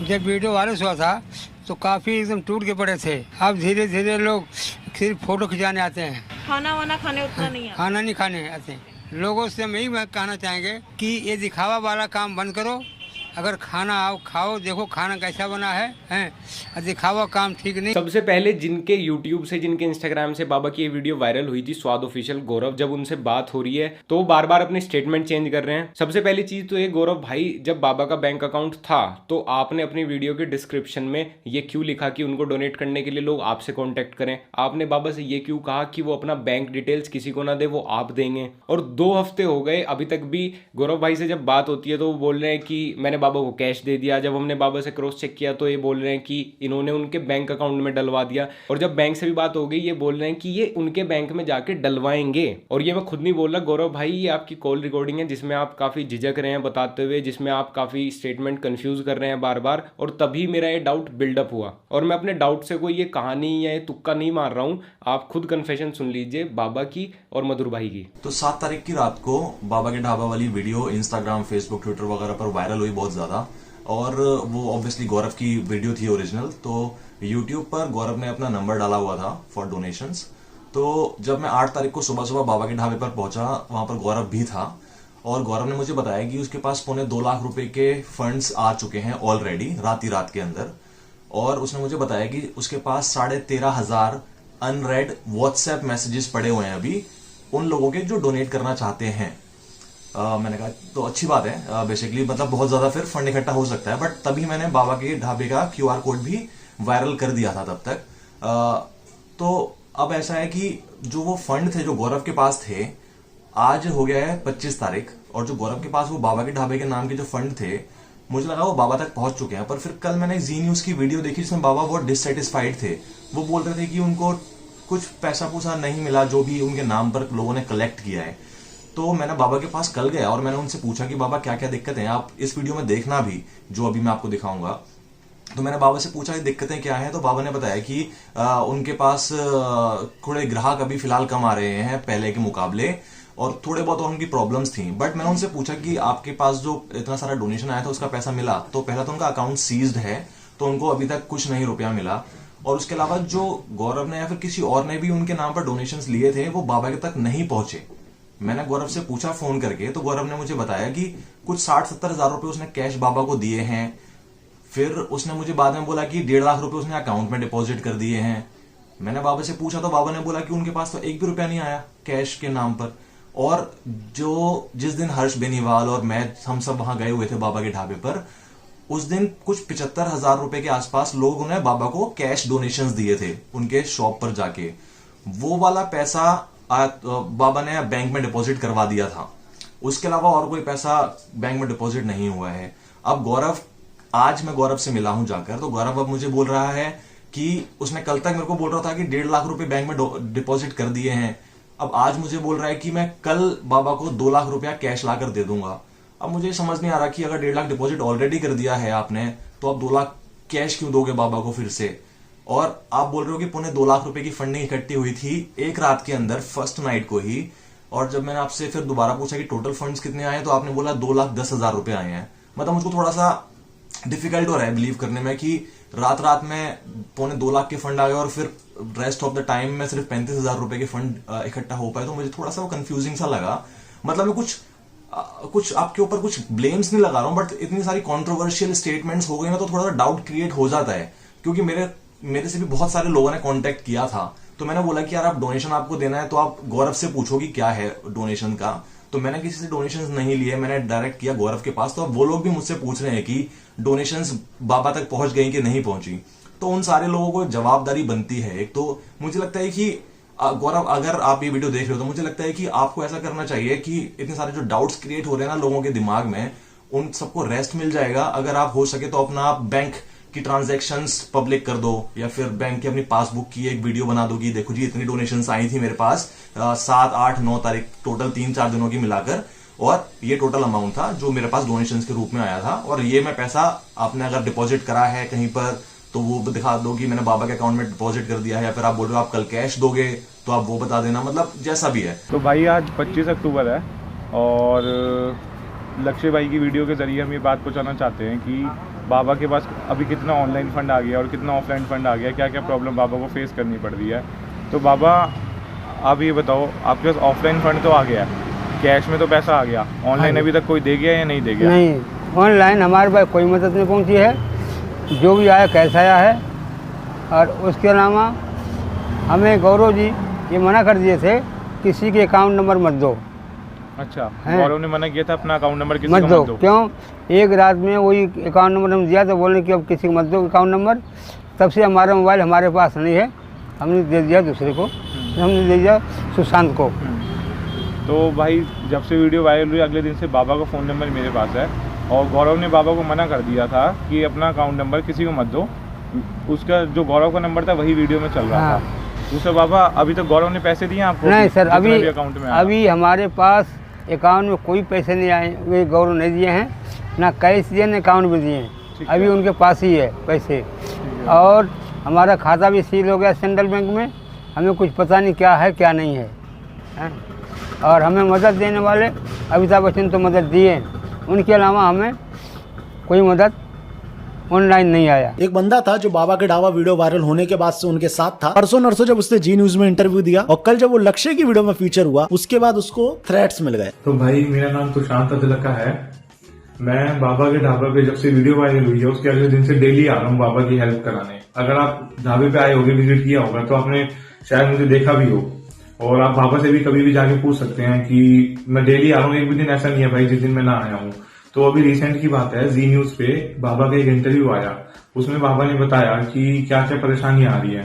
जब video viral हुआ था तो काफ़ी एकदम टूट के पड़े थे। अब धीरे धीरे लोग सिर्फ फोटो खिंचाने आते हैं, खाना वाना खाने उतना नहीं आता। खाना नहीं खाने आते। लोगों से हम यही कहना चाहेंगे कि ये दिखावा वाला काम बंद करो। अगर खाना आओ खाओ, देखो खाना कैसा बना है, हैं? दिखावा काम ठीक नहीं। सबसे पहले जिनके YouTube से, जिनके Instagram से बाबा की ये वीडियो वायरल हुई थी, स्वाद ऑफिशियल गौरव, जब उनसे बात हो रही है तो वो बार बार अपने स्टेटमेंट चेंज कर रहे हैं। सबसे पहली चीज तो ये, गौरव भाई जब बाबा का बैंक अकाउंट था तो आपने अपनी वीडियो के डिस्क्रिप्शन में ये क्यों लिखा कि उनको डोनेट करने के लिए लोग आपसे कॉन्टेक्ट करें? आपने बाबा से ये क्यों कहा कि वो अपना बैंक डिटेल्स किसी को ना दे, वो आप देंगे? और 2 हफ्ते हो गए अभी तक भी गौरव भाई से जब बात होती है तो वो बोल रहे हैं कि मैंने बाबा को कैश दे दिया। जब हमने बाबा से क्रॉस चेक किया तो ये बोल रहे हैं कि इन्होंने उनके बैंक अकाउंट में डलवा दिया। और जब बैंक से भी बात हो गई, ये बोल रहे हैं कि ये उनके बैंक में जाके डलवाएंगे। और ये मैं खुद नहीं बोल रहा गौरव भाई, ये आपकी कॉल रिकॉर्डिंग है जिसमें आप काफी झिझक रहे हैं बताते हुए, जिसमें आप काफी स्टेटमेंट कंफ्यूज कर रहे हैं बार बार। और तभी मेरा ये डाउट बिल्डअप हुआ। और मैं अपने डाउट से कोई ये कहानी या ये तुक्का नहीं मार रहा हूं, आप खुद कन्फेशन सुन लीजिए बाबा की और मधुर भाई की। तो 7 तारीख की रात को बाबा के ढाबा वाली वीडियो इंस्टाग्राम, फेसबुक, ट्विटर वगैरह पर वायरल हुई बहुत ज्यादा। और वो ऑब्वियसली गौरव की वीडियो थी ओरिजिनल। तो यूट्यूब पर गौरव ने अपना नंबर डाला हुआ था फॉर डोनेशंस। तो जब मैं 8 तारीख को सुबह सुबह बाबा के ढाबे पर पहुंचा, वहां पर गौरव भी था। और गौरव ने मुझे बताया कि उसके पास 2.25 लाख रुपए के फंड्स आ चुके हैं ऑलरेडी रात के अंदर। और उसने मुझे बताया कि उसके पास 13,500 अनरेड व्हाट्सएप मैसेजेस पड़े हुए हैं अभी उन लोगों के जो डोनेट करना चाहते हैं। मैंने कहा तो अच्छी बात है, बेसिकली मतलब बहुत ज्यादा फिर फंड इकट्ठा हो सकता है। बट तभी मैंने बाबा के ढाबे का QR कोड भी वायरल कर दिया था तब तक। तो अब ऐसा है कि जो वो फंड थे जो गौरव के पास थे, आज हो गया है 25 तारीख, और जो गौरव के पास वो बाबा के ढाबे के नाम के जो फंड थे, मुझे लगा वो बाबा तक पहुंच चुके हैं। पर फिर कल मैंने जी न्यूज की वीडियो देखी जिसमें बाबा बहुत डिससेटिस्फाइड थे। वो बोल रहे थे कि उनको कुछ पैसा पूसा नहीं मिला जो भी उनके नाम पर लोगों ने कलेक्ट किया है। तो मैंने बाबा के पास कल गया और मैंने उनसे पूछा कि बाबा क्या क्या दिक्कत है, आप इस वीडियो में देखना भी जो अभी मैं आपको दिखाऊंगा। तो मैंने बाबा से पूछा कि दिक्कतें क्या हैं। तो बाबा ने बताया कि उनके पास थोड़े ग्राहक अभी फिलहाल कम आ रहे हैं पहले के मुकाबले, और थोड़े बहुत और उनकी प्रॉब्लम्स थी। बट मैंने उनसे पूछा कि आपके पास जो इतना सारा डोनेशन आया था उसका पैसा मिला? तो पहला तो उनका अकाउंट सीज्ड है, तो उनको अभी तक कुछ नहीं रुपया मिला। और उसके अलावा जो गौरव ने या फिर किसी और ने भी उनके नाम पर डोनेशंस लिए थे वो बाबा के तक नहीं पहुंचे। मैंने गौरव से पूछा फोन करके, तो गौरव ने मुझे बताया कि कुछ 60-70 हजार रुपए उसने कैश बाबा को दिए हैं। फिर उसने मुझे बाद में बोला कि 1.5 लाख रुपए उसने अकाउंट में डिपॉजिट कर दिए हैं। मैंने बाबा से पूछा तो बाबा ने बोला कि उनके पास तो 1 भी रुपया नहीं आया कैश के नाम पर। और जो जिस दिन हर्ष बेनीवाल और मैं हम सब वहां गए हुए थे बाबा के ढाबे पर, उस दिन कुछ 75,000 रुपए के आसपास लोगों ने बाबा को कैश डोनेशंस दिए थे उनके शॉप पर जाके। वो वाला पैसा बाबा ने बैंक में डिपॉजिट करवा दिया था। उसके अलावा और कोई पैसा बैंक में डिपॉजिट नहीं हुआ है। अब गौरव, आज मैं गौरव से मिला हूं जाकर, तो गौरव अब मुझे बोल रहा है कि उसने कल तक मेरे को बोल रहा था कि 1.5 लाख रुपए बैंक में डिपॉजिट कर दिए हैं। अब आज मुझे बोल रहा है कि मैं कल बाबा को 2 लाख रुपया कैश लाकर दे दूंगा। अब मुझे समझ नहीं आ रहा कि अगर 1.5 लाख डिपॉजिट ऑलरेडी कर दिया है आपने, तो अब 2 लाख कैश क्यों दोगे बाबा को फिर से? और आप बोल रहे हो कि 2.25 लाख रुपए की फंडिंग इकट्ठी हुई थी एक रात के अंदर, फर्स्ट नाइट को ही। और जब मैंने आपसे फिर दोबारा पूछा कि टोटल फंड्स कितने आए, तो आपने बोला 2,10,000 रुपए आए हैं। मतलब मुझको थोड़ा सा डिफिकल्ट हो रहा है बिलीव करने में कि रात में 2.25 लाख के फंड आ गए और फिर रेस्ट ऑफ द टाइम में सिर्फ 35,000 रुपए के फंड इकट्ठा हो पाए। तो मुझे थोड़ा सा वो कंफ्यूजिंग सा लगा। मतलब मैं कुछ आपके ऊपर कुछ ब्लेम्स नहीं लगा रहा हूं, बट इतनी सारी कॉन्ट्रोवर्शियल स्टेटमेंट्स हो गई ना, तो थोड़ा सा डाउट क्रिएट हो जाता है। क्योंकि मेरे से भी बहुत सारे लोगों ने कांटेक्ट किया था। तो मैंने बोला कि यार आप डोनेशन आपको देना है तो आप गौरव से पूछो कि क्या है डोनेशन का। तो मैंने किसी से डोनेशंस नहीं लिए, मैंने डायरेक्ट किया गौरव के पास। तो अब वो लोग भी मुझसे पूछ रहे हैं कि डोनेशंस बाबा तक पहुंच गई कि नहीं पहुंची। तो उन सारे लोगों को जवाबदारी बनती है। एक तो मुझे लगता है कि गौरव, अगर आप ये वीडियो देख रहे हो तो मुझे लगता है कि आपको ऐसा करना चाहिए कि इतने सारे जो डाउट्स क्रिएट हो रहे हैं ना लोगों के दिमाग में, उन सबको रेस्ट मिल जाएगा। अगर आप हो सके तो अपना आप बैंक की ट्रांजैक्शंस पब्लिक कर दो, या फिर बैंक की अपनी पासबुक की एक वीडियो बना दो कि देखो जी इतनी डोनेशंस आई थी मेरे पास 7, 8, 9 तारीख, टोटल 3-4 दिनों की मिलाकर, और ये टोटल अमाउंट था जो मेरे पास डोनेशंस के रूप में आया था। और ये मैं पैसा आपने अगर डिपॉजिट करा है कहीं पर तो वो दिखा दो कि मैंने बाबा के अकाउंट में डिपॉजिट कर दिया है, या फिर आप बोल रहे हो आप कल कैश दोगे तो आप वो बता देना। मतलब जैसा भी है। तो भाई आज 25 अक्टूबर है और लक्ष्य भाई की वीडियो के ज़रिए हम ये बात पहुंचाना चाहते हैं कि बाबा के पास अभी कितना ऑनलाइन फंड आ गया और कितना ऑफलाइन फंड आ गया, क्या क्या प्रॉब्लम बाबा को फेस करनी पड़ रही है। तो बाबा आप ये बताओ, आपके पास ऑफलाइन फंड तो आ गया, कैश में तो पैसा आ गया, ऑनलाइन अभी तक कोई दे गया या नहीं दे गया? नहीं, ऑनलाइन हमारे पास कोई मदद नहीं पहुंची है, जो भी आया कैश आया है। और उसके अलावा हमें गौरव जी ये मना कर दिए थे किसी के अकाउंट नंबर मत दो। अच्छा, हैं? गौरव ने मना किया था अपना अकाउंट नंबर किसी मत को दो। मत दो। क्यों? एक रात में वही अकाउंट नंबर हम दिया तो बोलने कि अब किसी को मत दो अकाउंट नंबर। तब से हमारा मोबाइल हमारे पास नहीं है, हमने दे दिया दूसरे को, हमने दे दिया सुशांत को। तो भाई जब से वीडियो वायरल हुई अगले दिन से बाबा का फ़ोन नंबर मेरे पास है, और गौरव ने बाबा को मना कर दिया था कि अपना अकाउंट नंबर किसी को मत दो। उसका जो गौरव का नंबर था वही वीडियो में चल रहा हाँ। था। दूसरा बाबा, अभी तक गौरव ने पैसे दिए आपको? नहीं सर, जितना भी अकाउंट में आया? अभी हमारे पास अकाउंट में कोई पैसे नहीं आए, वे गौरव नहीं दिए हैं, ना कैश दिए ना अकाउंट में दिए हैं। अभी उनके पास ही है पैसे। और हमारा खाता भी सील हो गया सेंट्रल बैंक में, हमें कुछ पता नहीं क्या है क्या नहीं है, हैं? और हमें मदद देने वाले अमिताभ बच्चन तो मदद दिए, उनके अलावा हमें कोई मदद ऑनलाइन नहीं आया। एक बंदा था जो बाबा के ढाबा वीडियो वायरल होने के बाद से उनके साथ था। परसों नरसों जब उसने जी न्यूज में इंटरव्यू दिया, और कल जब वो लक्ष्य की वीडियो में फीचर हुआ, उसके बाद उसको थ्रेट्स मिल गए। तो भाई मेरा नाम सुशांत अदलका है। मैं बाबा के ढाबा पे जब से वीडियो वायरल हुई है उसके अगले दिन से डेली आ रहा हूँ बाबा की हेल्प कराने। अगर आप ढाबे पे आए होगे, विजिट किया होगा, तो आपने शायद मुझे देखा भी हो, और आप बाबा से भी कभी भी जाके पूछ सकते हैं कि मैं डेली आ रहा हूँ। एक भी दिन ऐसा नहीं है भाई जिस दिन मैं ना आया हूँ। तो अभी रिसेंट की बात है, जी न्यूज पे बाबा का एक इंटरव्यू आया, उसमें बाबा ने बताया कि क्या क्या परेशानी आ रही है।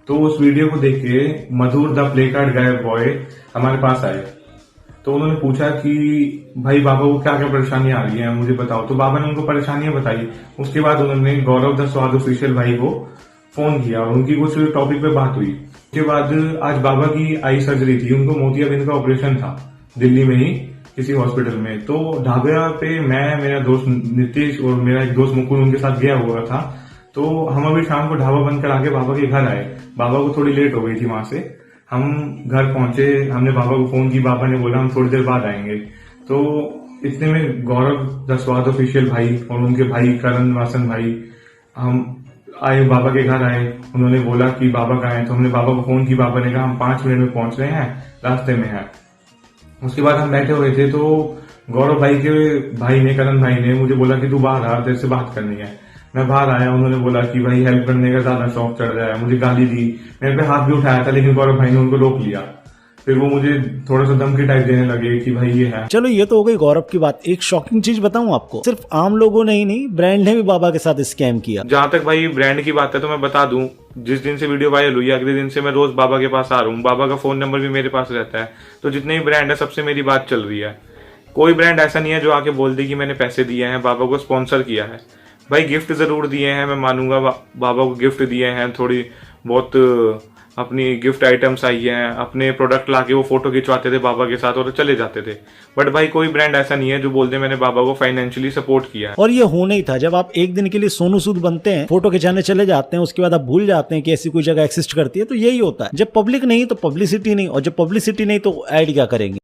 तो उस वीडियो को देख के Madhur the play card guy boy हमारे पास आए। तो उन्होंने पूछा कि भाई बाबा को क्या क्या परेशानी आ रही है, मुझे बताओ। तो बाबा ने उनको परेशानियां बताई। उसके बाद उन्होंने गौरव द स्वाद ऑफिशियल भाई को फोन किया और उनकी कुछ टॉपिक पे बात हुई। उसके बाद आज बाबा की आई सर्जरी थी, उनको मोतियाबिंद का ऑपरेशन था दिल्ली में ही किसी हॉस्पिटल में। तो ढाबे पे मैं, मेरा दोस्त नीतीश और मेरा एक दोस्त मुकुल उनके साथ गया हुआ था। तो हम अभी शाम को ढाबा बंद करा के बाबा के घर आए। बाबा को थोड़ी लेट हो गई थी वहां से। हम घर पहुंचे, हमने बाबा को फोन की, बाबा ने बोला हम थोड़ी देर बाद आएंगे। तो इतने में गौरव द स्वाद ऑफिशियल भाई और उनके भाई करण वासन भाई हम आए, बाबा के घर आए। उन्होंने बोला कि बाबा कहाँ हैं, तो हमने बाबा को फोन की। बाबा ने कहा हम 5 मिनट में पहुंच रहे हैं, रास्ते में है। उसके बाद हम बैठे हुए थे, तो गौरव भाई के भाई ने, करण भाई ने मुझे बोला कि तू बाहर आ, तेरे से बात करनी है। मैं बाहर आया, उन्होंने बोला कि भाई हेल्प करने का ज्यादा शौक चढ़ रहा है, मुझे गाली दी। मेरे पे हाथ भी उठाया था, लेकिन गौरव भाई ने उनको रोक लिया। फिर वो मुझे थोड़ा सा धमकी टाइप देने लगे कि भाई ये है। चलो ये तो हो गई गौरव की बात। एक शॉकिंग चीज बताऊं आपको, सिर्फ आम लोगों ने ही नहीं, ब्रांड ने भी बाबा के साथ स्कैम किया। जहां तक भाई ब्रांड की बात है तो मैं बता दूं, जिस दिन से वीडियो वायरल हुई अगले दिन से मैं रोज बाबा के पास आ रहा हूँ। बाबा का फोन नंबर भी मेरे पास रहता है। तो जितने भी ब्रांड है सबसे मेरी बात चल रही है। कोई ब्रांड ऐसा नहीं है जो आके बोल दे कि मैंने पैसे दिए हैं, बाबा को स्पॉन्सर किया है। भाई गिफ्ट जरूर दिए हैं, मैं मानूंगा, बाबा को गिफ्ट दिए हैं, थोड़ी बहुत अपनी गिफ्ट आइटम्स आई हैं, अपने प्रोडक्ट लाके वो फोटो खिंचवाते थे बाबा के साथ और चले जाते थे। बट भाई कोई ब्रांड ऐसा नहीं है जो बोल दे मैंने बाबा को फाइनेंशियली सपोर्ट किया है। और ये होना ही था। जब आप एक दिन के लिए सोनू सूद बनते हैं, फोटो खिंचाने चले जाते हैं, उसके बाद आप भूल जाते हैं कि ऐसी कोई जगह एक्सिस्ट करती है। तो यही होता है, जब पब्लिक नहीं तो पब्लिसिटी नहीं, और जब पब्लिसिटी नहीं तो ऐड क्या करेंगे।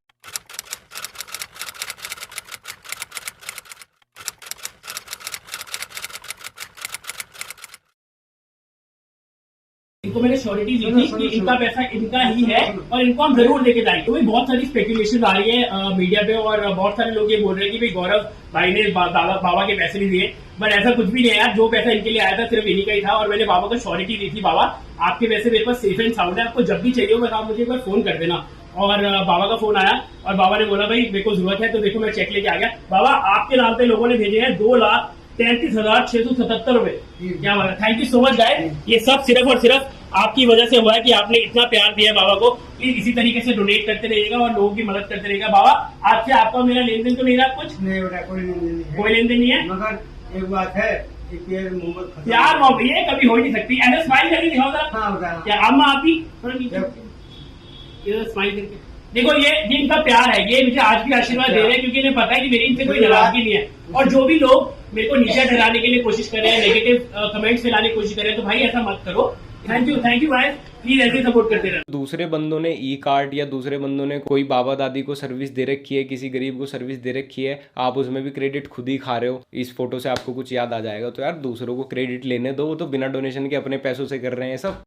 इनको मैंने श्योरिटी दी थी कि इनका पैसा इनका ही है और इनको हम जरूर लेके जाएंगे। तो बहुत सारी स्पेकुलेशन आ रही है मीडिया पे, और बहुत सारे लोग ये बोल रहे हैं कि भाई गौरव भाई ने बाबा के पैसे नहीं दिए। बट ऐसा कुछ भी नहीं है यार, जो पैसा इनके लिए आया था सिर्फ इन्हीं का ही था। और मैंने बाबा को श्योरिटी दी थी, बाबा आपके पैसे मेरे पास सेफ एंड साउंड है, आपको जब भी चाहिए हो आप मुझे एक बार फोन कर देना। और बाबा का फोन आया और बाबा ने बोला भाई मेरे को जरूरत है। तो देखो मैं चेक लेके आ गया। बाबा आपके नाम पे लोगों ने भेजे हैं 2,33,677 रुपए। क्या बात है, thank you so much guys. ये सब सिर्फ और सिर्फ आपकी वजह से हुआ है कि आपने इतना प्यार दिया है बाबा को। प्लीज इसी तरीके से डोनेट करते रहिएगा और लोगों की मदद करते रहिएगा। बाबा आज से आपका मेरा लेन देन तो नहीं रहा, कुछ नहीं बेटा, कोई लेन देन नहीं है। कोई लेन देन नहीं है, मगर एक बात है, प्यार मोहब्बत ये कभी हो ही नहीं सकती। ऐसे स्माइल करके दिखाओ जरा। हाँ बता, क्या अम्मा आप ही थोड़ा नीचे स्माइल करके देखो, ये इनका प्यार है। ये मुझे आज भी आशीर्वाद दे रहे हैं क्योंकि इन्हें पता है कि मेरी इनसे कोई नाराजगी नहीं है। और जो भी लोग मेरे को नीचे ठहराने के लिए कोशिश कर रहे हैं, नेगेटिव कमेंट्स फैलाने की कोशिश कर रहे हैं, तो भाई ऐसा मत करो। Thank you guys. प्लीज ऐसे सपोर्ट करते रहना। दूसरे बंदों ने ई कार्ड या दूसरे बंदों ने कोई बाबा दादी को सर्विस दे रखी है, किसी गरीब को सर्विस दे रखी है, आप उसमें भी क्रेडिट खुद ही खा रहे हो। इस फोटो से आपको कुछ याद आ जाएगा, तो यार दूसरों को क्रेडिट लेने दो, वो तो बिना डोनेशन के अपने पैसों से कर रहे हैं सब।